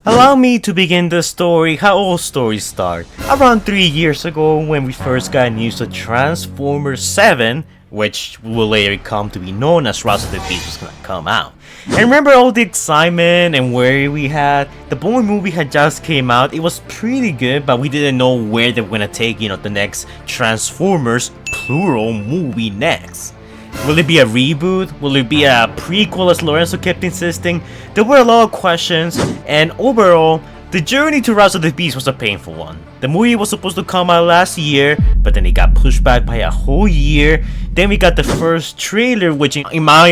Allow me to begin the story how all stories start. Around 3 years ago when we first got news that Transformers 7, which will later come to be known as Rise of the Beast, was gonna come out. And remember all the excitement and worry we had? The Bourne movie had just came out. It was pretty good, but we didn't know where they were gonna take, the next Transformers, plural, movie next. Will it be a reboot? Will it be a prequel as Lorenzo kept insisting? There were a lot of questions, and overall, the journey to Rise of the Beast was a painful one. The movie was supposed to come out last year, but then it got pushed back by a whole year. Then we got the first trailer, which in my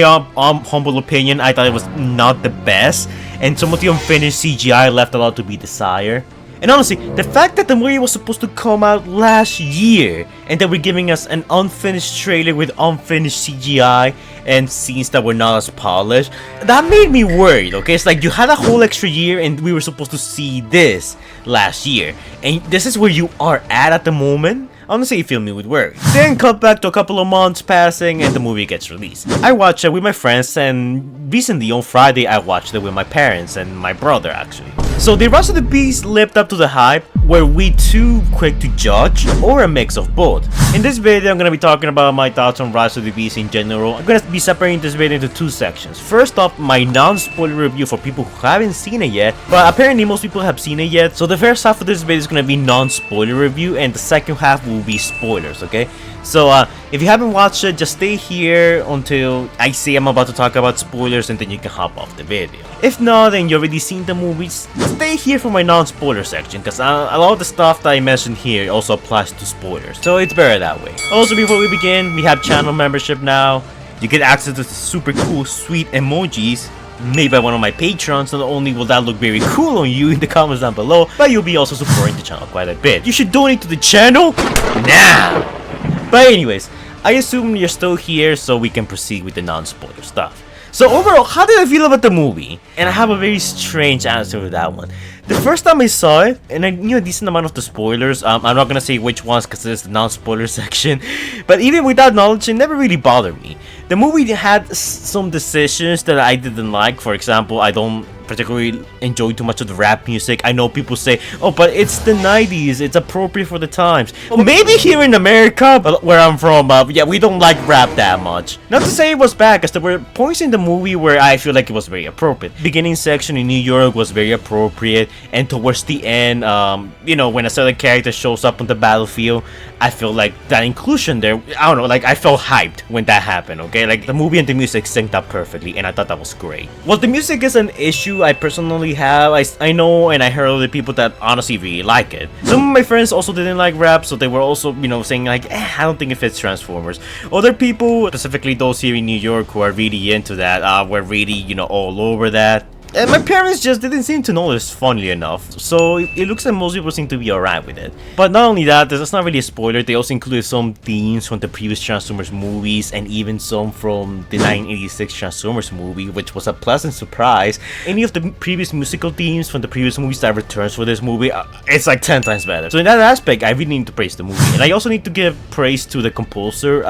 humble opinion, I thought it was not the best, and some of the unfinished CGI left a lot to be desired. And honestly, the fact that the movie was supposed to come out last year and that we're giving us an unfinished trailer with unfinished CGI and scenes that were not as polished, that made me worried, okay? It's like you had a whole extra year and we were supposed to see this last year. And this is where you are at the moment? Honestly, it filled me with worry. Then cut back to a couple of months passing and the movie gets released. I watched it with my friends, and recently on Friday I watched it with my parents and my brother actually. So the Rise of the Beast lived up to the hype. Were we too quick to judge, or a mix of both? In this video I'm gonna be talking about my thoughts on Rise of the Beast in general. I'm gonna be separating this video into two sections. First off, my non-spoiler review for people who haven't seen it yet, but apparently most people have seen it yet. So the first half of this video is gonna be non-spoiler review and the second half will be spoilers, okay? So if you haven't watched it, just stay here until I say I'm about to talk about spoilers and then you can hop off the video. If not, and you already seen the movies, stay here for my non-spoiler section, because a lot of the stuff that I mentioned here also applies to spoilers, so it's better that way. Also, before we begin, we have channel membership now. You get access to super cool, sweet emojis made by one of my patrons. Not only will that look very cool on you in the comments down below, but you'll be also supporting the channel quite a bit. You should donate to the channel now! But anyways, I assume you're still here so we can proceed with the non-spoiler stuff. So overall, how did I feel about the movie? And I have a very strange answer to that one. The first time I saw it, and I knew a decent amount of the spoilers, I'm not gonna say which ones because it's the non-spoiler section, but even with that knowledge, it never really bothered me. The movie had some decisions that I didn't like. For example, I don't particularly enjoy too much of the rap music. I know people say, oh, but it's the 90s, it's appropriate for the times. Well, maybe here in America, where I'm from, yeah, we don't like rap that much. Not to say it was bad, because there were points in the movie where I feel like it was very appropriate. Beginning section in New York was very appropriate, and towards the end, when a certain character shows up on the battlefield, I feel like that inclusion there, I don't know, like I felt hyped when that happened, okay? Like the movie and the music synced up perfectly, and I thought that was great. Well, the music is an issue I personally have. I know, and I heard other people that honestly really like it. Some of my friends also didn't like rap, so they were also, saying like, I don't think it fits Transformers. Other people, specifically those here in New York who are really into that, were really, all over that. And my parents just didn't seem to notice, funnily enough, so it looks like most people seem to be alright with it. But not only that, that's not really a spoiler, they also included some themes from the previous Transformers movies and even some from the 1986 Transformers movie, which was a pleasant surprise. Any of the previous musical themes from the previous movies that returns for this movie, it's like 10 times better. So in that aspect, I really need to praise the movie. And I also need to give praise to the composer,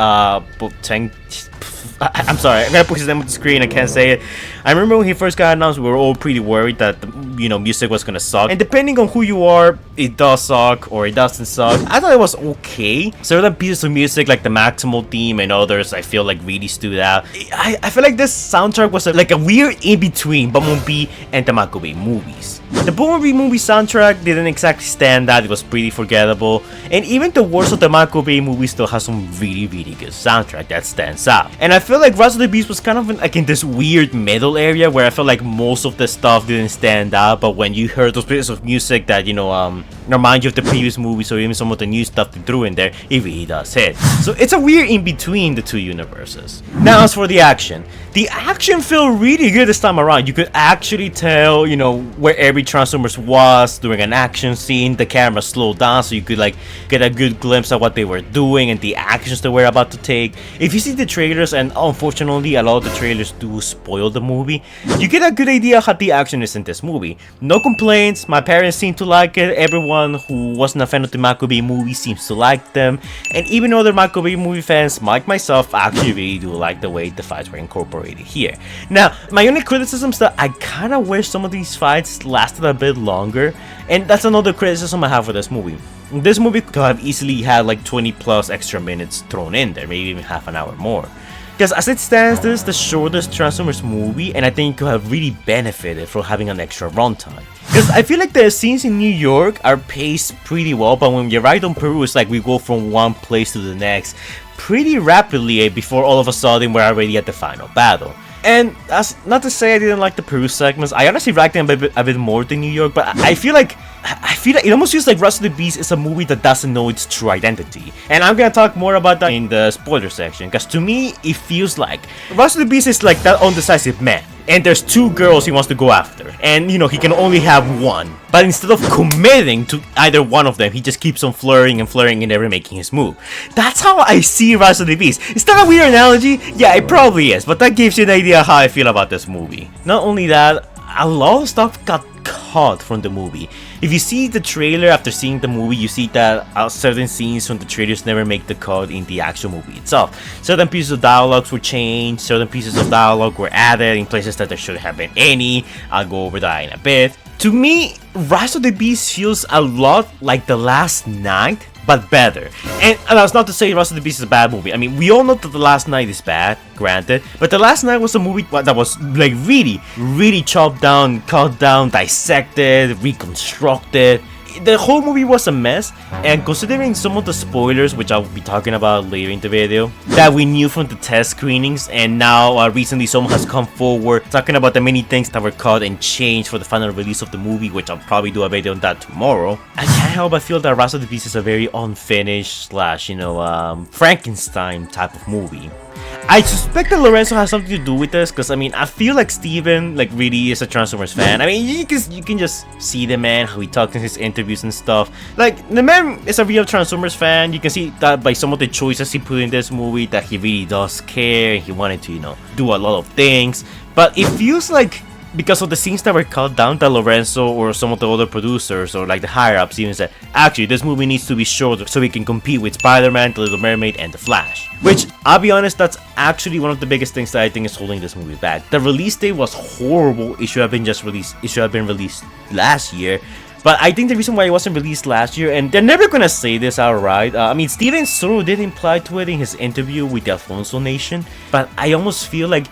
I'm sorry, I'm gonna put his name on the screen, I can't say it. I remember when he first got announced, we were all pretty worried that the, music was gonna suck. And depending on who you are, it does suck or it doesn't suck. I thought it was okay. Certain pieces of music like the Maximal theme and others, I feel like really stood out. I feel like this soundtrack was like a weird in-between Bumblebee and the Bumblebee movies. The Bumblebee movie soundtrack didn't exactly stand out, it was pretty forgettable. And even the worst of the Bumblebee movie still has some really good soundtrack that stands out. And I feel like Rise of the Beast was kind of like in this weird middle area where I felt like most of the stuff didn't stand out, but when you heard those pieces of music that, remind you of the previous movies or even some of the new stuff they threw in there, it really does hit. So it's a weird in between the two universes. Now as for the action felt really good this time around. You could actually tell, where every Transformers was during an action scene. The camera slowed down so you could like get a good glimpse of what they were doing and the actions they were about to take. If you see the trailers, and unfortunately a lot of the trailers do spoil the movie, you get a good idea how the action is in this movie. No complaints, my parents seem to like it, everyone everyone who wasn't a fan of the Michael Bay movie seems to like them, and even other Michael Bay movie fans, like myself, actually really do like the way the fights were incorporated here. Now, my only criticism is that I kinda wish some of these fights lasted a bit longer, and that's another criticism I have for this movie. This movie could have easily had like 20 plus extra minutes thrown in there, maybe even half an hour more. Because as it stands, this is the shortest Transformers movie, and I think it could have really benefited from having an extra runtime. Because I feel like the scenes in New York are paced pretty well, but when you ride on Peru, it's like we go from one place to the next pretty rapidly before all of a sudden we're already at the final battle. And that's not to say I didn't like the Peru segments. I honestly liked them a bit more than New York, but I feel like it almost feels like Rise of the Beast is a movie that doesn't know its true identity. And I'm gonna talk more about that in the spoiler section, because to me, it feels like Rise of the Beast is like that undecisive man. And there's two girls he wants to go after, and you know, he can only have one. But instead of committing to either one of them, he just keeps on flirting and never making his move. That's how I see Rise of the Beast. Is that a weird analogy? Yeah, it probably is, but that gives you an idea how I feel about this movie. Not only that, a lot of stuff got cut from the movie. If you see the trailer after seeing the movie, you see that certain scenes from the trailers never make the cut in the actual movie itself. Certain pieces of dialogues were changed, certain pieces of dialogue were added in places that there shouldn't have been any. I'll go over that in a bit. To me, Rise of the Beast feels a lot like The Last Night, but better. And that's not to say Rise of the Beast is a bad movie. I mean, we all know that The Last Night is bad, granted, but The Last Night was a movie that was like really chopped down, cut down, dissected, reconstructed. The whole movie was a mess, and considering some of the spoilers, which I'll be talking about later in the video, that we knew from the test screenings, and now recently someone has come forward talking about the many things that were cut and changed for the final release of the movie, which I'll probably do a video on that tomorrow. I can't help but feel that Rise of the Beast is a very unfinished slash, Frankenstein type of movie. I suspect that Lorenzo has something to do with this, because I mean, I feel like Steven really is a Transformers fan. I mean, you can just see the man, how he talks in his interviews and stuff. Like, the man is a real Transformers fan. You can see that by some of the choices he put in this movie, that he really does care. He wanted to, do a lot of things. But it feels like, because of the scenes that were cut down, that Lorenzo or some of the other producers or like the higher ups even said, actually this movie needs to be shorter so we can compete with Spider-Man, The Little Mermaid, and The Flash. Which, I'll be honest, that's actually one of the biggest things that I think is holding this movie back. The release date was horrible. It should have been released last year. But I think the reason why it wasn't released last year, and they're never gonna say this outright, I mean, Steven sort of did imply to it in his interview with the Alfonso Nation, but I almost feel like,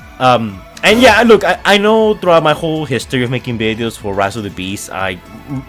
and yeah, look, I know throughout my whole history of making videos for Rise of the Beast, I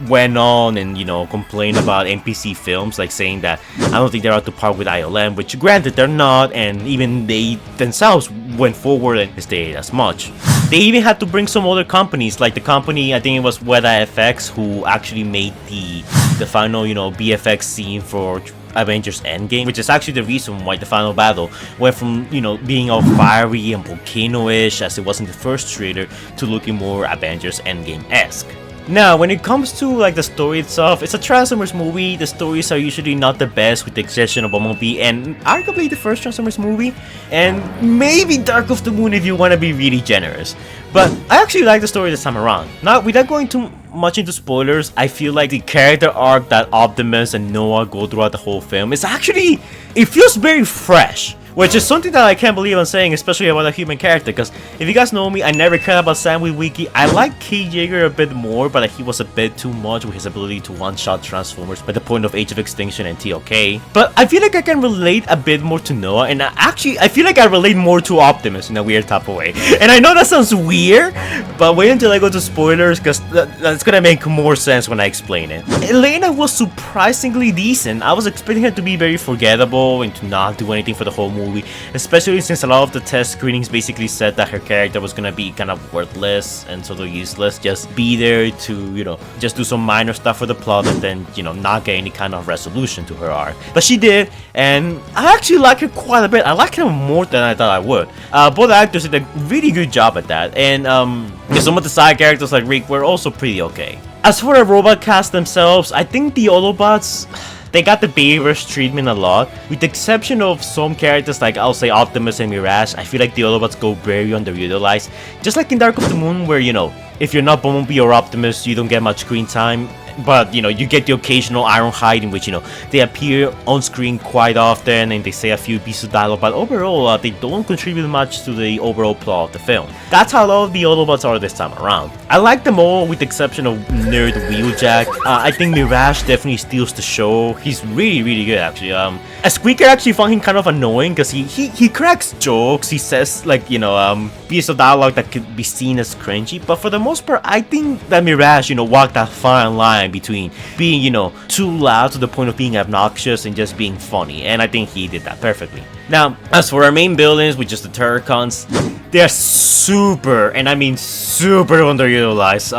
went on and, complained about NPC films, like saying that I don't think they're up to par with ILM, which granted they're not, and even they themselves went forward and stated as much. They even had to bring some other companies, like the company, I think it was Weta FX, who actually made the final, BFX scene for Avengers Endgame, which is actually the reason why the final battle went from, being all fiery and volcano-ish as it was in the first trailer to looking more Avengers Endgame-esque. Now, when it comes to the story itself, it's a Transformers movie. The stories are usually not the best, with the exception of Bumblebee and arguably the first Transformers movie, and maybe Dark of the Moon if you want to be really generous. But I actually like the story this time around. Now, without going too much into spoilers, I feel like the character arc that Optimus and Noah go throughout the whole film is actually, it feels very fresh. Which is something that I can't believe I'm saying, especially about a human character, because if you guys know me, I never cared about Sam Witwicky. I like Kate Yeager a bit more, but he was a bit too much with his ability to one-shot Transformers by the point of Age of Extinction and TOK. But I feel like I can relate a bit more to Noah, and actually, I feel like I relate more to Optimus in a weird type of way. And I know that sounds weird, but wait until I go to spoilers, because that's gonna make more sense when I explain it. Elena was surprisingly decent. I was expecting her to be very forgettable and to not do anything for the whole movie, especially since a lot of the test screenings basically said that her character was gonna be kind of worthless and sort of useless, just be there to, just do some minor stuff for the plot and then, not get any kind of resolution to her arc. But she did, and I actually like her quite a bit. I like her more than I thought I would. Both actors did a really good job at that, and some of the side characters like Rick were also pretty okay. As for the robot cast themselves, I think the Autobots, they got the baby-verse treatment a lot, with the exception of some characters like, I'll say, Optimus and Mirage. I feel like the Autobots go very underutilized. Just like in Dark of the Moon, where, if you're not Bumblebee or Optimus, you don't get much screen time. but you know, you get the occasional Ironhide in which, you know, they appear on screen quite often and they say a few pieces of dialogue, but overall they don't contribute much to the overall plot of the film. That's how a lot of the Autobots are this time around. I like them all with the exception of Nerd Wheeljack. I think Mirage definitely steals the show. He's really good actually. A Squeaker actually found him kind of annoying because he cracks jokes, he says like, you know, piece of dialogue that could be seen as cringy, but for the most part I think that Mirage, you know, walked that fine line between being, you know, too loud to the point of being obnoxious and just being funny, and I think he did that perfectly. Now, as for our main villains, which is the Terrorcons, they're super, and I mean super underutilized.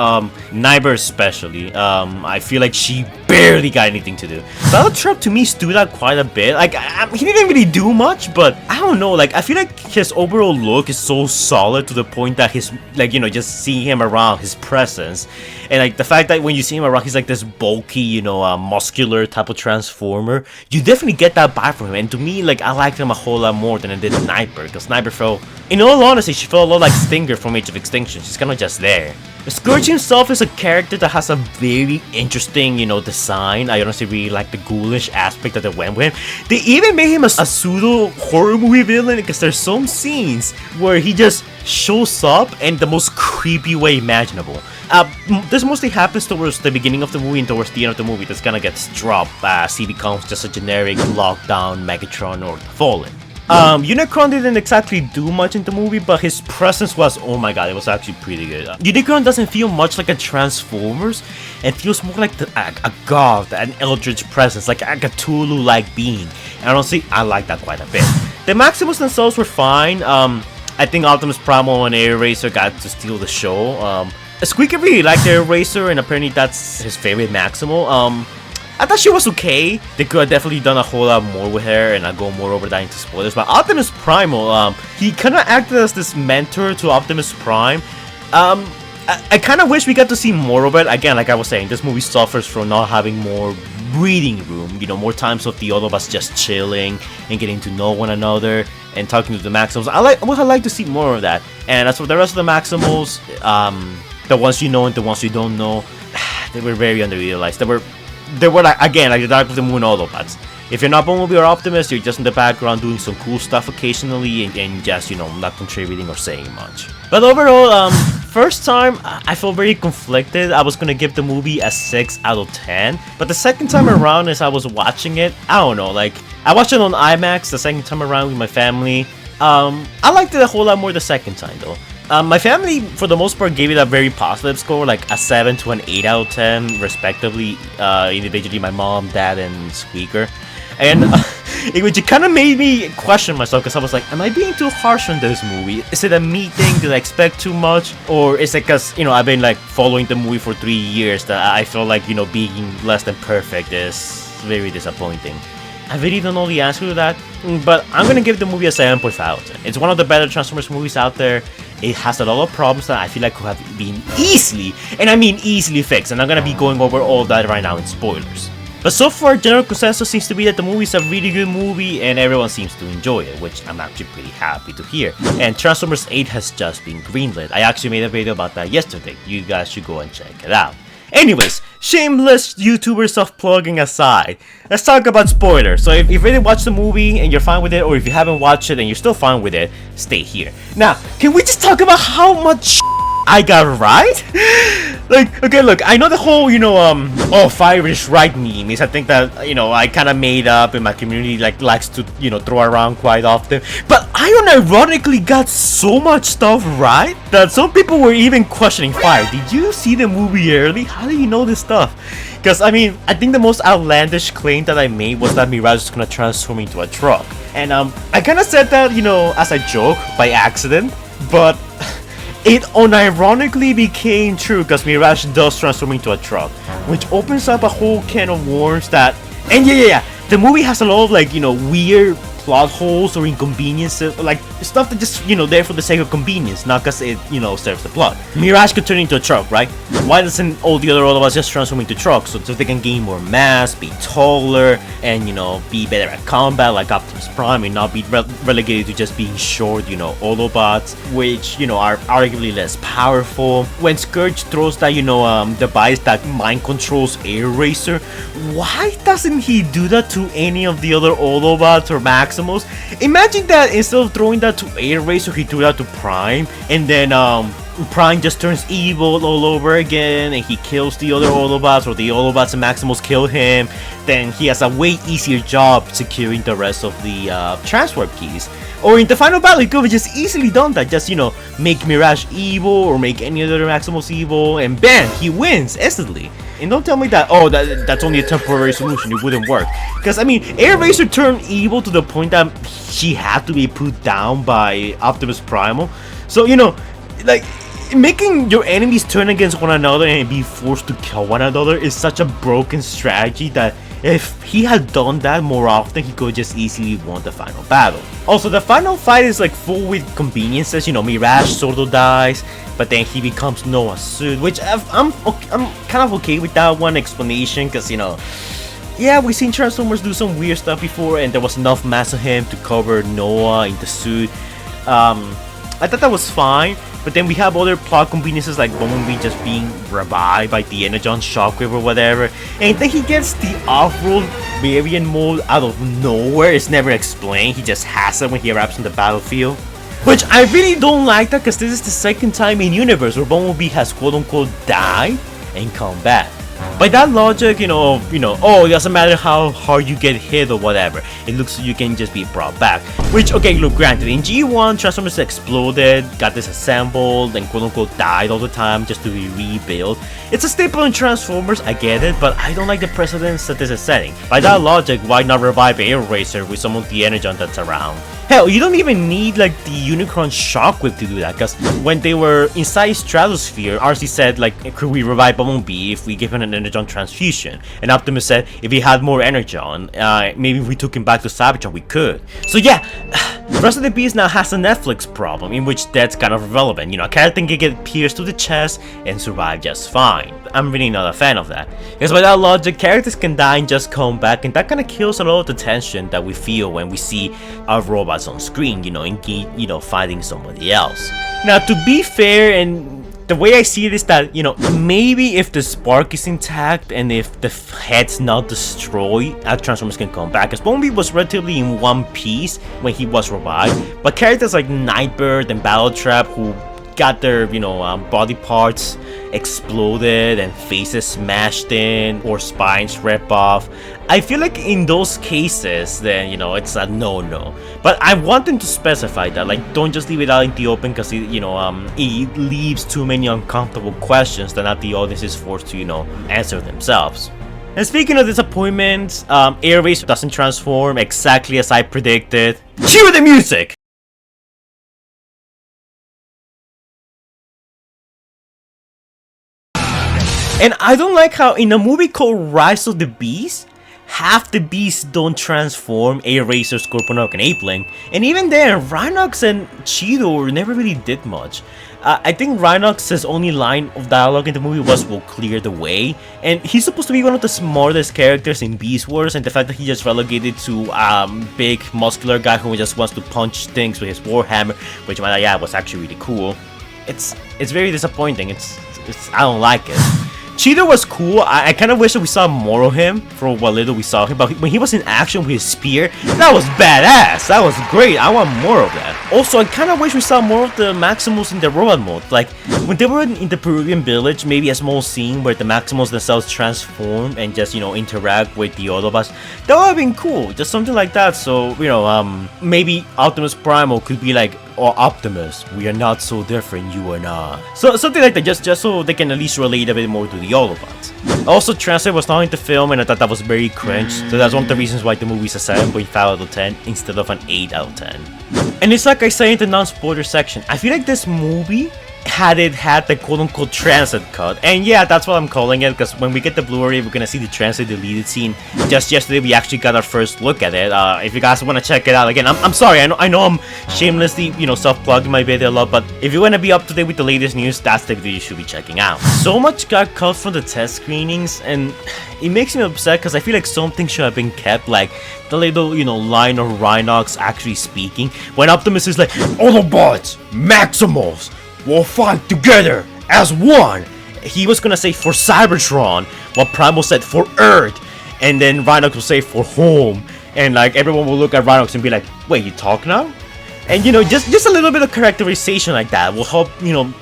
Nyber especially. I feel like she barely got anything to do. Shoutout to me stood out quite a bit. Like, he didn't really do much, but I don't know. Like, I feel like his overall look is so solid to the point that his, like, you know, just seeing him around, his presence, and like the fact that when you see him around, he's like this bulky, you know, muscular type of transformer. You definitely get that vibe from him, and to me, like, I liked him a whole lot more than I did Sniper, because Sniper felt, in all honesty, she felt a lot like Stinger from Age of Extinction. She's kind of just there. Scourge himself is a character that has a very interesting, you know, design. I honestly really like the ghoulish aspect that they went with him. They even made him a pseudo horror movie villain, because there's some scenes where he just shows up in the most creepy way imaginable. This mostly happens towards the beginning of the movie and towards the end of the movie. This kind of gets dropped as he becomes just a generic lockdown Megatron or Fallen. Unicron didn't exactly do much in the movie, but his presence was, oh my god, it was actually pretty good. Unicron doesn't feel much like a Transformers, it feels more like a god, an eldritch presence, like a Cthulhu-like being. And honestly, I like that quite a bit. The Maximals themselves were fine. I think Optimus Primal and Air Racer got to steal the show. Squeaker really liked Air Racer, and apparently that's his favorite Maximal. I thought she was okay. They could have definitely done a whole lot more with her, and I'll go more over that into spoilers. But Optimus Primal, he kind of acted as this mentor to Optimus Prime. I kind of wish we got to see more of it. Again, like I was saying, this movie suffers from not having more breathing room. You know, more times of the Autobots just chilling and getting to know one another and talking to the Maximals. I would have liked to see more of that. And as for the rest of the Maximals, the ones you know and the ones you don't know, they were very underutilized. They were like, again, like the Dark of the Moon Autobots. If you're not Bumblebee or Optimus, you're just in the background doing some cool stuff occasionally and just, you know, not contributing or saying much. But overall, first time, I felt very conflicted. I was gonna give the movie a 6 out of 10. But the second time around, as I was watching it, I don't know, like, I watched it on IMAX the second time around with my family. I liked it a whole lot more the second time, though. My family, for the most part, gave it a very positive score, like a 7 to an 8 out of 10, respectively, individually, my mom, dad, and Squeaker. And it kind of made me question myself, because I was like, am I being too harsh on this movie? Is it a me thing? Did I expect too much? Or is it because, you know, I've been, like, following the movie for 3 years that I feel like, you know, being less than perfect is very disappointing? I really don't know the answer to that, but I'm gonna give the movie a 7.5 out of 10. It's one of the better Transformers movies out there. It has a lot of problems that I feel like could have been easily, and I mean easily, fixed, and I'm gonna be going over all that right now in spoilers. But so far, general consensus seems to be that the movie is a really good movie and everyone seems to enjoy it, which I'm actually pretty happy to hear. And Transformers 8 has just been greenlit. I actually made a video about that yesterday. You guys should go and check it out. Anyways, shameless YouTuber self-plugging aside, let's talk about spoilers. So if you really watched the movie and you're fine with it, or if you haven't watched it and you're still fine with it, stay here. Now, can we just talk about how much I got right? Like, okay, look, I know the whole, you know, oh, fire is right meme is a thing that, you know, I kind of made up and my community, like, likes to, you know, throw around quite often. But I unironically got so much stuff right that some people were even questioning, Fire, did you see the movie early? How do you know this stuff? Because, I mean, I think the most outlandish claim that I made was that Mirage is gonna transform into a truck. And, I kind of said that, you know, as a joke, by accident, but it unironically became true because Mirage does transform into a truck, which opens up a whole can of worms that, and yeah, the movie has a lot of, like, you know, weird plot holes or inconveniences, like stuff that just, there for the sake of convenience, not because it, serves the plot. Mirage could turn into a truck, right? Why doesn't all the other Autobots just transform into trucks so they can gain more mass, be taller, and, be better at combat like Optimus Prime and not be relegated to just being short, Autobots, which, are arguably less powerful. When Scourge throws that, device that mind controls Air Racer, why doesn't he do that to any of the other Autobots or Maximals? Imagine that instead of throwing that to Air Racer, he threw that to Prime, and then Prime just turns evil all over again, and he kills the other Autobots, or the Autobots and Maximals kill him. Then he has a way easier job securing the rest of the transwarp keys. Or in the final battle, he could have just easily done that. Just, make Mirage evil or make any other Maximals evil, and bam, he wins instantly. And don't tell me that, that's only a temporary solution, it wouldn't work. Because, I mean, Air Racer turned evil to the point that she had to be put down by Optimus Primal. So, like, making your enemies turn against one another and be forced to kill one another is such a broken strategy that if he had done that more often, he could just easily won the final battle. Also, the final fight is like full with conveniences. Mirage sort of dies, but then he becomes Noah's suit, which I'm kind of okay with that one explanation, because yeah, we've seen Transformers do some weird stuff before, and there was enough mass on him to cover Noah in the suit. I thought that was fine. But then we have other plot conveniences like Bumblebee just being revived by the Energon Shockwave or whatever. And then he gets the off-road variant mode out of nowhere. It's never explained. He just has it when he arrives on the battlefield. Which I really don't like that, because this is the second time in universe where Bumblebee has quote-unquote died and come back. By that logic, it doesn't matter how hard you get hit or whatever, it looks like you can just be brought back. Which, okay, look, granted, in G1, Transformers exploded, got disassembled, and quote-unquote died all the time just to be rebuilt. It's a staple in Transformers, I get it, but I don't like the precedence that this is setting. By that logic, why not revive Air Racer with some of the Energon that's around? Hell, you don't even need like the Unicron Shockwave to do that, because when they were inside Stratosphere, RC said like, could we revive Bumblebee if we give him an Energon transfusion? And Optimus said, if he had more Energon, maybe if we took him back to Cybertron, we could. So yeah, Rest of the Beast now has a Netflix problem, in which that's kind of irrelevant. A character can get pierced to the chest and survive just fine. I'm really not a fan of that, because by that logic, characters can die and just come back, and that kind of kills a lot of the tension that we feel when we see our robots on screen, fighting somebody else. Now, to be fair, and the way I see it is that, maybe if the spark is intact and if the head's not destroyed, our Transformers can come back. Because Bumblebee was relatively in one piece when he was revived, but characters like Nightbird and Battletrap, who got their, body parts exploded and faces smashed in or spines ripped off, I feel like in those cases, then, it's a no-no. But I want them to specify that, like, don't just leave it out in the open, because it leaves too many uncomfortable questions that not the audience is forced to, answer themselves. And speaking of disappointments, Air Racer doesn't transform exactly as I predicted. Cue the music! And I don't like how in a movie called Rise of the Beast, half the beasts don't transform: Air Racer, Scorponok, and Apeling. And even then, Rhinox and Cheetor never really did much. I think Rhinox's only line of dialogue in the movie was, "We'll clear the way." And he's supposed to be one of the smartest characters in Beast Wars, and the fact that he just relegated to big muscular guy who just wants to punch things with his Warhammer, which was actually really cool. It's very disappointing. I don't like it. Cheetor was cool. I kind of wish that we saw more of him for what little we saw him, but when he was in action with his spear, that was badass. That was great. I want more of that. Also, I kind of wish we saw more of the Maximals in the robot mode. Like, when they were in the Peruvian village, maybe a small scene where the Maximals themselves transform and just, interact with the Autobots. That would have been cool. Just something like that. So, maybe Optimus Primal could be like, "Or Optimus, we are not so different, you and I." So something like that, just so they can at least relate a bit more to the Autobots. Also, Translate was not in the film, and I thought that was very cringe. So that's one of the reasons why the movie is a 7.5 out of 10 instead of an 8 out of 10. And it's like I say in the non-spoiler section, I feel like this movie had it had the quote-unquote transit cut. And yeah, that's what I'm calling it, because when we get the Blu-ray, we're gonna see the transit deleted scene. Just yesterday, we actually got our first look at it. If you guys want to check it out, again, I'm sorry, I know I'm shamelessly, self-plugging my video a lot, but if you want to be up to date with the latest news, that's the video you should be checking out. So much got cut from the test screenings, and it makes me upset because I feel like something should have been kept, like the little, line of Rhinox actually speaking, when Optimus is like, Autobots, Maximals, we'll fight together as one. He was gonna say for Cybertron, while Primal said for Earth, and then Rhinox will say for home, and like everyone will look at Rhinox and be like, wait, you talk now? And just a little bit of characterization like that will help,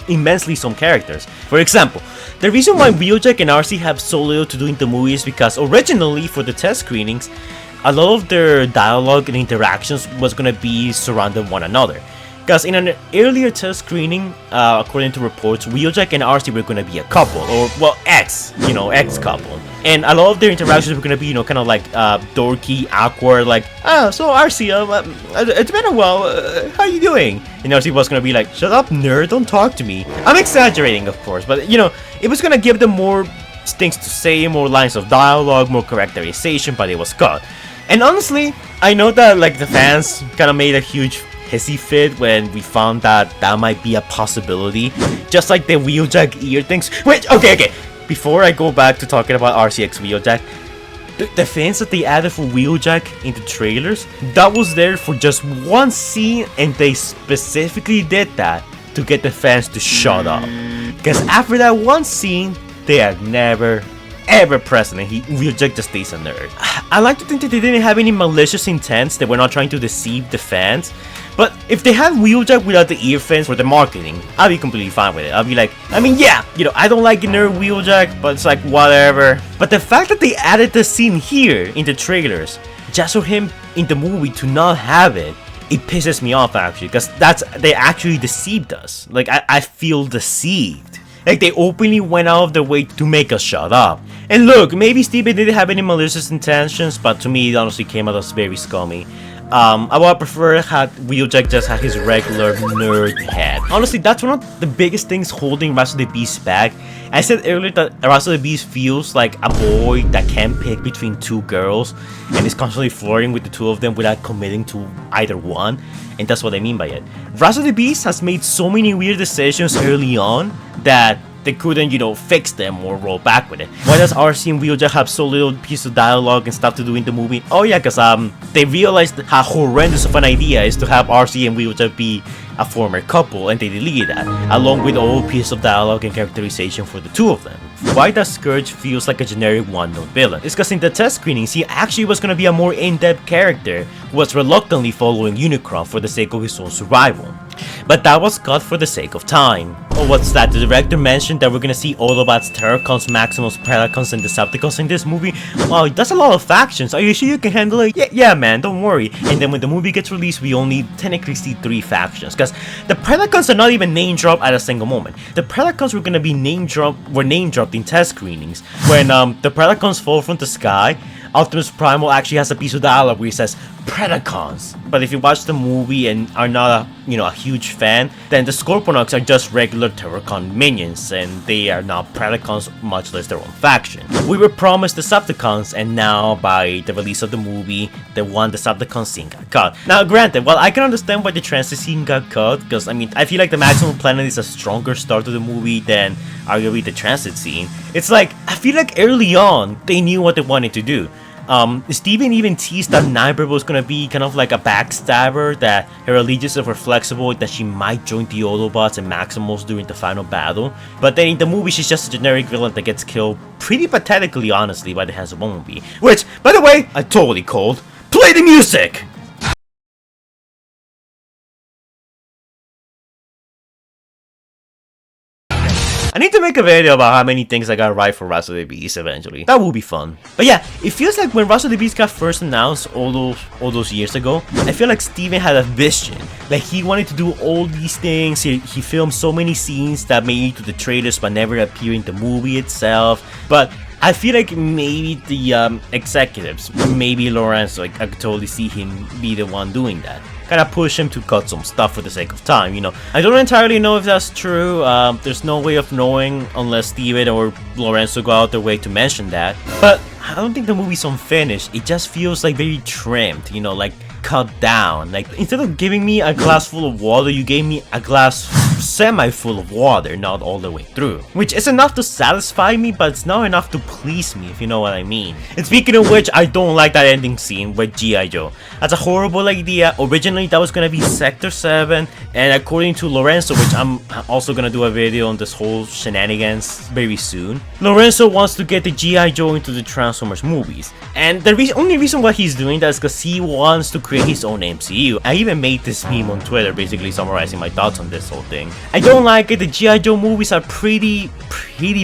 immensely some characters. For example, the reason why Wheeljack and RC have so little to do in the movie is because originally for the test screenings, a lot of their dialogue and interactions was gonna be surrounding one another. Because in an earlier test screening, according to reports, Wheeljack and RC were gonna be a couple, or well, ex-couple. And a lot of their interactions were gonna be, kind of like dorky, awkward, like, so RC, it's been a while, how you doing? And RC was gonna be like, shut up, nerd, don't talk to me. I'm exaggerating, of course, but it was gonna give them more things to say, more lines of dialogue, more characterization, but it was cut. And honestly, I know that like the fans kind of made a huge hissy fit when we found that might be a possibility, just like the Wheeljack ear things. Wait, okay. Before I go back to talking about RCX Wheeljack, the fans that they added for Wheeljack in the trailers, that was there for just one scene, and they specifically did that to get the fans to shut up. Because after that one scene, they had never ever present, and Wheeljack just stays a nerd. I like to think that they didn't have any malicious intents, they were not trying to deceive the fans. But if they had Wheeljack without the ear fans for the marketing, I'll be completely fine with it. I'll be like, yeah, I don't like nerd Wheeljack, but it's like, whatever. But the fact that they added the scene here in the trailers, just for him in the movie to not have it, it pisses me off actually, because they actually deceived us. Like, I feel deceived. Like, they openly went out of their way to make us shut up. And look, maybe Steven didn't have any malicious intentions, but to me it honestly came out as very scummy. I would prefer had Wheeljack just had his regular nerd head. Honestly, that's one of the biggest things holding Rise of the Beast back. I said earlier that Rise of the Beast feels like a boy that can pick between two girls and is constantly flirting with the two of them without committing to either one, and that's what I mean by it. Rise of the Beast has made so many weird decisions early on that they couldn't, fix them or roll back with it. Why does RC and Wheeljack have so little piece of dialogue and stuff to do in the movie? Oh yeah, because they realized how horrendous of an idea is to have RC and Wheeljack be a former couple, and they deleted that, along with all piece of dialogue and characterization for the two of them. Why does Scourge feels like a generic one-note villain? It's because in the test screenings, he actually was going to be a more in-depth character who was reluctantly following Unicron for the sake of his own survival. But that was cut for the sake of time. Oh, what's that? The director mentioned that we're gonna see Autobots, Terrorcons, Maximals, Predacons, and Decepticons in this movie. Wow, that's a lot of factions. Are you sure you can handle it? Yeah, man, don't worry. And then when the movie gets released, we only technically see 3 factions, because the Predacons are not even name dropped at a single moment. The Predacons were gonna be name dropped in test screenings. When the Predacons fall from the sky, Optimus Primal actually has a piece of dialogue where he says Predacons. But if you watch the movie and are not a huge fan, then the Scorponauts are just regular Terrorcon minions, and they are not Predacons, much less their own faction. We were promised Decepticons, and now by the release of the movie, the one Decepticon scene got cut. Now granted, while I can understand why the transit scene got cut, because I feel like the Maximum Planet is a stronger start to the movie than arguably the transit scene. It's like, I feel like early on, they knew what they wanted to do. Steven even teased that Nightbird was gonna be kind of like a backstabber, that her allegiances were flexible, that she might join the Autobots and Maximals during the final battle. But then in the movie, she's just a generic villain that gets killed pretty pathetically, honestly, by the hands of Bumblebee. Which, by the way, I totally called. Play the music! I need to make a video about how many things I got right for Rise of the Beast eventually. That will be fun. But yeah, it feels like when Rise of the Beast got first announced all those years ago, I feel like Steven had a vision. Like, he wanted to do all these things. He filmed so many scenes that made it to the trailers but never appear in the movie itself. But I feel like maybe the executives, maybe Lawrence, like I could totally see him be the one doing that. kind of push him to cut some stuff for the sake of time, you know. I don't entirely know if that's true. There's no way of knowing unless Steven or Lorenzo go out their way to mention that. But I don't think the movie's unfinished. It just feels like very trimmed, you know, like cut down. Like instead of giving me a glass full of water, you gave me a glass semi full of water, not all the way through, which is enough to satisfy me, but it's not enough to please me, if you know what I mean. And speaking of which, I don't like that ending scene with G.I. Joe. That's a horrible idea. Originally that was gonna be Sector 7, and according to Lorenzo, which I'm also gonna do a video on this whole shenanigans very soon, Lorenzo wants to get the G.I. Joe into the Transformers movies, and the only reason why he's doing that is because he wants to create his own MCU. I even made this meme on Twitter basically summarizing my thoughts on this whole thing. I don't like it. The G.I. Joe movies are pretty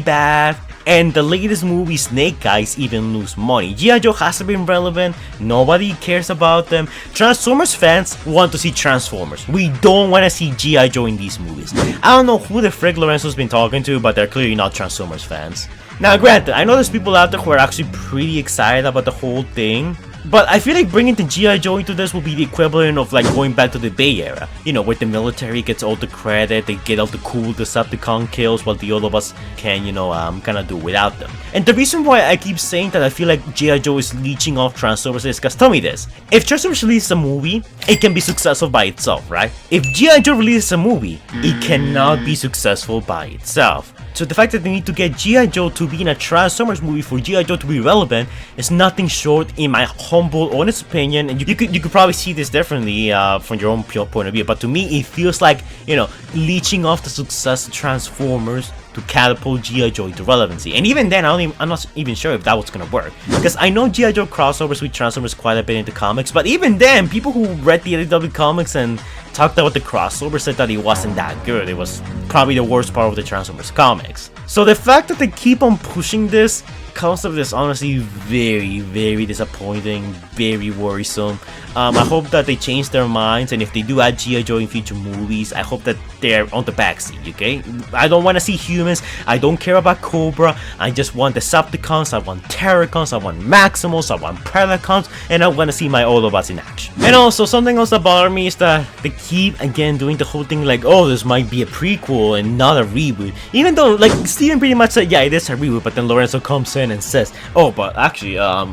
bad, and the latest movie, Snake Eyes, even lose money. G.I. Joe hasn't been relevant, nobody cares about them. Transformers fans want to see Transformers. We don't want to see G.I. Joe in these movies. I don't know who the frick Lorenzo's been talking to, but they're clearly not Transformers fans. Now granted, I know there's people out there who are actually pretty excited about the whole thing, but I feel like bringing the G.I. Joe into this will be the equivalent of like going back to the Bay Era, you know, where the military gets all the credit, they get all the cool Decepticon kills while the Autobots can, you know, kind of do without them. And the reason why I keep saying that I feel like G.I. Joe is leeching off Transformers is because, tell me this, if Transformers releases a movie, it can be successful by itself, right? If G.I. Joe releases a movie, it cannot be successful by itself. So the fact that they need to get G.I. Joe to be in a Transformers movie for G.I. Joe to be relevant is nothing short, in my humble, honest opinion, and you could probably see this differently from your own point of view, but to me it feels like, you know, leeching off the success of Transformers to catapult G.I. Joe into relevancy. And even then, I'm not even sure if that was gonna work, because I know G.I. Joe crossovers with Transformers quite a bit into comics, but even then, people who read the ROTB comics and talked about the crossover said that it wasn't that good. It was probably the worst part of the Transformers comics. So the fact that they keep on pushing this concept is honestly very disappointing, very worrisome. I hope that they change their minds, and if they do add G.I. Joe in future movies, I hope that they're on the backseat, okay? I don't want to see humans, I don't care about Cobra, I just want Decepticons, I want Terrorcons, I want Maximals, I want Predacons, and I want to see my Autobots in action. And also, something else that bothers me is that they keep, again, doing the whole thing like, oh, this might be a prequel and not a reboot. Even though, like, Steven pretty much said, yeah, it is a reboot, but then Lorenzo comes in and says, oh, but actually, I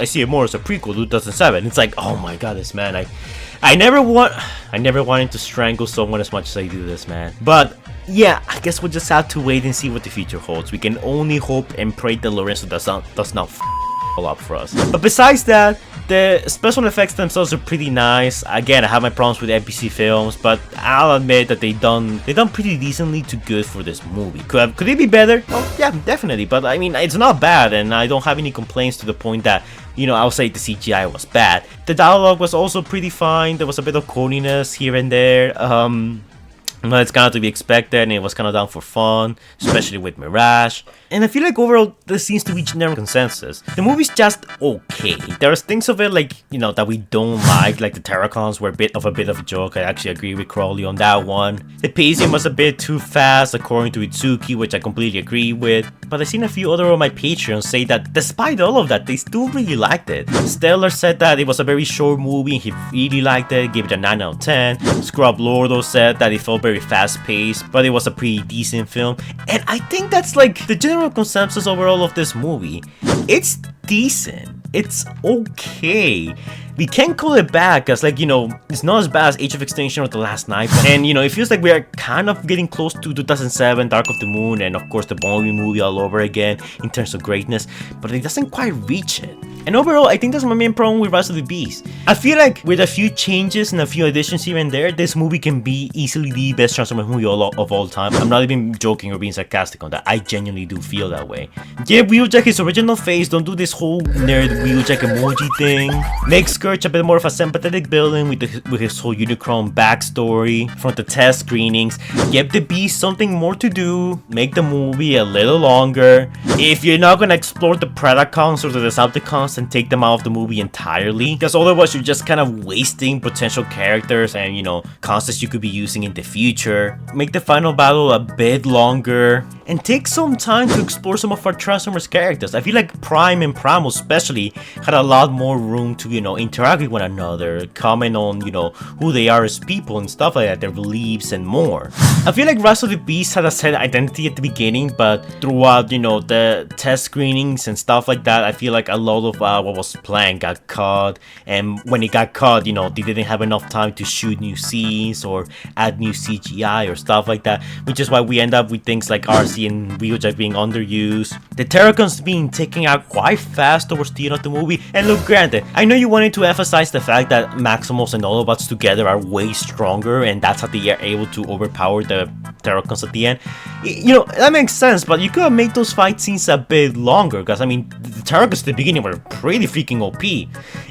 see it more as a prequel to 2007. It's like, oh my god, this man, I never wanted to strangle someone as much as I do this, man. But yeah, I guess we'll just have to wait and see what the future holds. We can only hope and pray that Lorenzo does not f up for us. But besides that, the special effects themselves are pretty nice. Again, I have my problems with NPC films, but I'll admit that they done pretty decently to good for this movie. Could it be better? Oh yeah, definitely. But I mean, it's not bad, and I don't have any complaints to the point that, you know, I'll say the CGI was bad. The dialogue was also pretty fine. There was a bit of corniness here and there. But it's kind of to be expected, and it was kind of done for fun, especially with Mirage. And I feel like overall, there seems to be general consensus. The movie's just okay. There's things of it, like, you know, that we don't like the Terrorcons were a bit of a joke. I actually agree with Crowley on that one. The pacing was a bit too fast, according to Itsuki, which I completely agree with. But I've seen a few other of my Patreons say that despite all of that, they still really liked it. Stellar said that it was a very short movie, and he really liked it, gave it a 9 out of 10. Scrub Lordo said that it felt very fast-paced, but it was a pretty decent film. And I think that's like the general consensus overall of this movie. It's decent. It's okay. We can't call it bad because, like, you know, it's not as bad as Age of Extinction or The Last Night. And, you know, it feels like we are kind of getting close to 2007, Dark of the Moon, and of course the Bowie movie all over again in terms of greatness, but it doesn't quite reach it. And overall, I think that's my main problem with Rise of the Beast. I feel like with a few changes and a few additions here and there, this movie can be easily the best Transformers movie of all time. I'm not even joking or being sarcastic on that. I genuinely do feel that way. Give Wheeljack his original face, don't do this whole nerd Wheeljack emoji thing. Make Scourge a bit more of a sympathetic villain with his whole Unicron backstory from the test screenings. Give the Beast something more to do. Make the movie a little longer. If you're not gonna explore the Predacons or the Decepticons, and take them out of the movie entirely, because otherwise you're just kind of wasting potential characters and, you know, concepts you could be using in the future. Make the final battle a bit longer, and take some time to explore some of our Transformers characters. I feel like like Prime and Primal especially had a lot more room to, interact with one another, comment on, who they are as people and stuff like that, their beliefs and more. I feel like Rise of the Beast had a set identity at the beginning, but throughout, the test screenings and stuff like that, I feel like a lot of what was planned got cut, and when it got cut, they didn't have enough time to shoot new scenes or add new CGI or stuff like that, which is why we end up with things like RC and Wheeljack being underused, the Terrorcons being taken out quite fast towards the end of the movie. And look, granted, I know you wanted to emphasize the fact that Maximals and Autobots together are way stronger, and that's how they are able to overpower the Terrorcons at the end. That makes sense, but you could have made those fight scenes a bit longer, because I mean, the Terrorcons at the beginning were pretty freaking OP.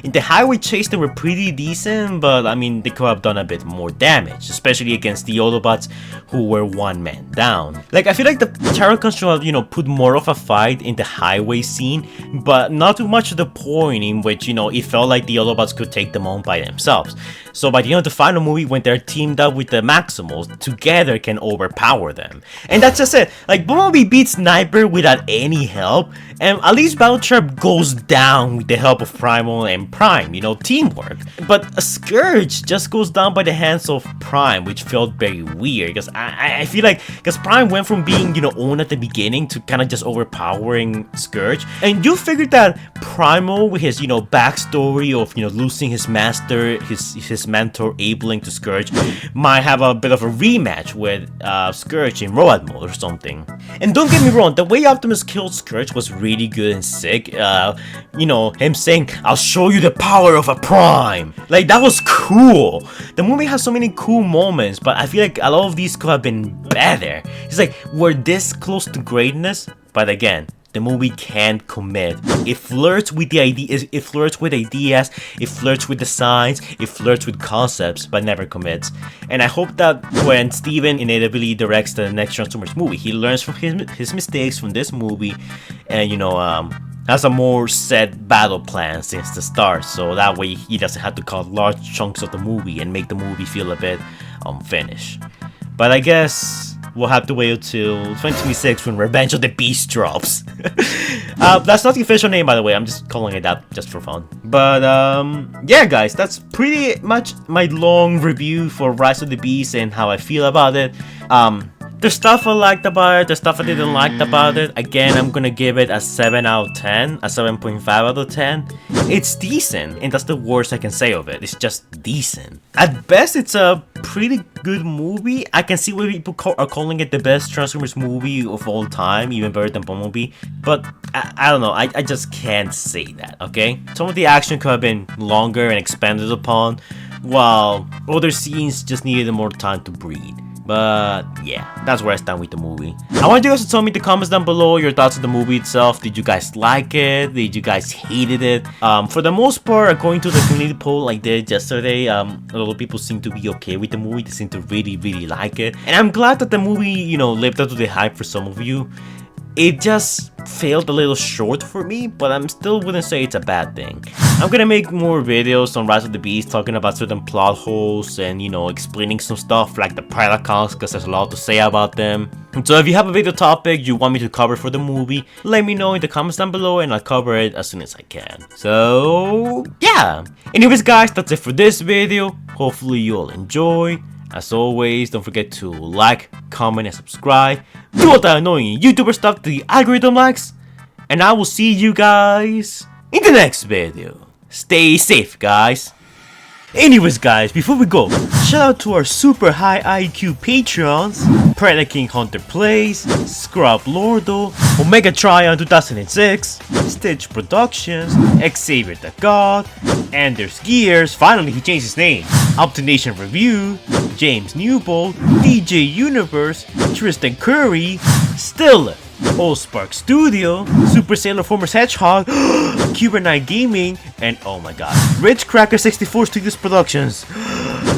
In the highway chase, they were pretty decent, but I mean, they could have done a bit more damage, especially against the Autobots who were one man down. Like, I feel like the Terrorcons should have, put more of a fight in the highway scene, but not too much to the point in which, it felt like the Autobots could take them on by themselves. So by the end of the final movie, when they're teamed up with the Maximals, together can overpower them. And that's just it. Like, Bumblebee beats Sniper without any help, and at least Battletrap goes down with the help of Primal and Prime, teamwork. But Scourge just goes down by the hands of Prime, which felt very weird, because I feel like, because Prime went from being, owned at the beginning to kind of just overpowering Scourge, and you figured that Primal, with his, backstory of, losing his master, his mentor Abling to Scourge, might have a bit of a rematch with Scourge in Robot mode or something. And don't get me wrong, the way Optimus killed Scourge was really good and sick. Him saying, "I'll show you the power of a Prime." Like, that was cool. The movie has so many cool moments, but I feel like a lot of these could have been better. It's like, we're this close to greatness, but again, the movie can't commit. It flirts with the ideas, it flirts with designs, it flirts with concepts, but never commits. And I hope that when Steven inevitably directs the next Transformers movie, he learns from his mistakes from this movie, and has a more set battle plan since the start, so that way he doesn't have to cut large chunks of the movie and make the movie feel a bit unfinished. But I guess we'll have to wait until 2026 when Revenge of the Beast drops. That's not the official name, by the way. I'm just calling it that just for fun. But yeah, guys, that's pretty much my long review for Rise of the Beast and how I feel about it. There's stuff I liked about it, there's stuff I didn't like about it. Again, I'm gonna give it a 7 out of 10, a 7.5 out of 10. It's decent, and that's the worst I can say of it. It's just decent. At best, it's a pretty good movie. I can see why people are calling it the best Transformers movie of all time, even better than Bumblebee. But I don't know, I just can't say that, okay? Some of the action could have been longer and expanded upon, while other scenes just needed more time to breathe. But yeah, that's where I stand with the movie. I want you guys to tell me in the comments down below your thoughts on the movie itself. Did you guys like it? Did you guys hated it? For the most part, according to the community poll I did yesterday, a lot of people seem to be okay with the movie. They seem to really like it. And I'm glad that the movie, lived up to the hype for some of you. It just failed a little short for me, but I'm still wouldn't say it's a bad thing. I'm gonna make more videos on Rise of the Beast talking about certain plot holes and, explaining some stuff like the Predacons, because there's a lot to say about them. And so if you have a video topic you want me to cover for the movie, let me know in the comments down below and I'll cover it as soon as I can. So yeah. Anyways guys, that's it for this video. Hopefully you'll enjoy. As always, don't forget to like, comment, and subscribe. Do all that annoying YouTuber stuff the algorithm likes. And I will see you guys in the next video. Stay safe, guys. Anyways, guys, before we go, shout out to our super high IQ patrons: Predacons Hunter Plays, Scrub Lordo, Omega Tryon 2006, Stitch Productions, Xavier the God, Anders Gears, finally he changed his name, Optination Review, James Newbold, DJ Universe, Tristan Curry, Still, Allspark Studio, Super Sailor Formers Hedgehog, Cuber Night Gaming, and oh my god, Rich Cracker 64 Studios Productions,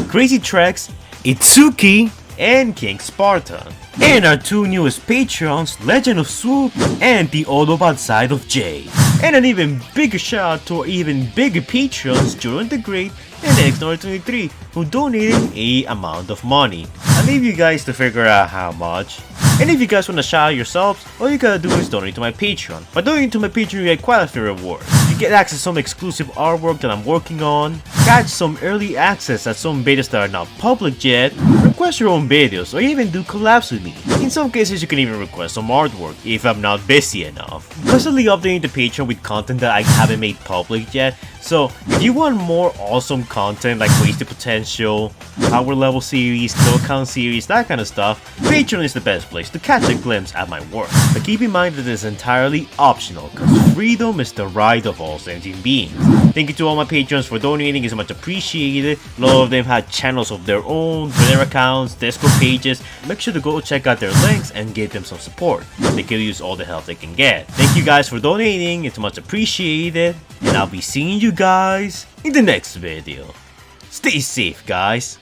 Crazy Treks, Itsuki, and King Sparta. And our two newest patrons, Legend of Swoop and the Autobot Side of J. And an even bigger shout out to our even bigger patrons, Jordan the Great and X23, who donated a amount of money. I'll leave you guys to figure out how much. And if you guys want to shout out yourselves, all you gotta do is donate to my Patreon. By donating to my Patreon, you get quite a few rewards. You get access to some exclusive artwork that I'm working on, catch some early access at some betas that are not public yet, request your own videos, or even do collabs with me. In some cases, you can even request some artwork if I'm not busy enough. I'm constantly updating the Patreon with content that I haven't made public yet, so if you want more awesome content like Wasted Potential, Power Level series, Kill Count series, that kind of stuff, Patreon is the best place to catch a glimpse at my work. But keep in mind that it's entirely optional, cause freedom is the right of all sentient beings. Thank you to all my patrons for donating, it's much appreciated. A lot of them had channels of their own, Twitter accounts, Discord pages. Make sure to go check out their links and give them some support. They can use all the help they can get. Thank you guys for donating, it's much appreciated. And I'll be seeing you guys in the next video. Stay safe, guys.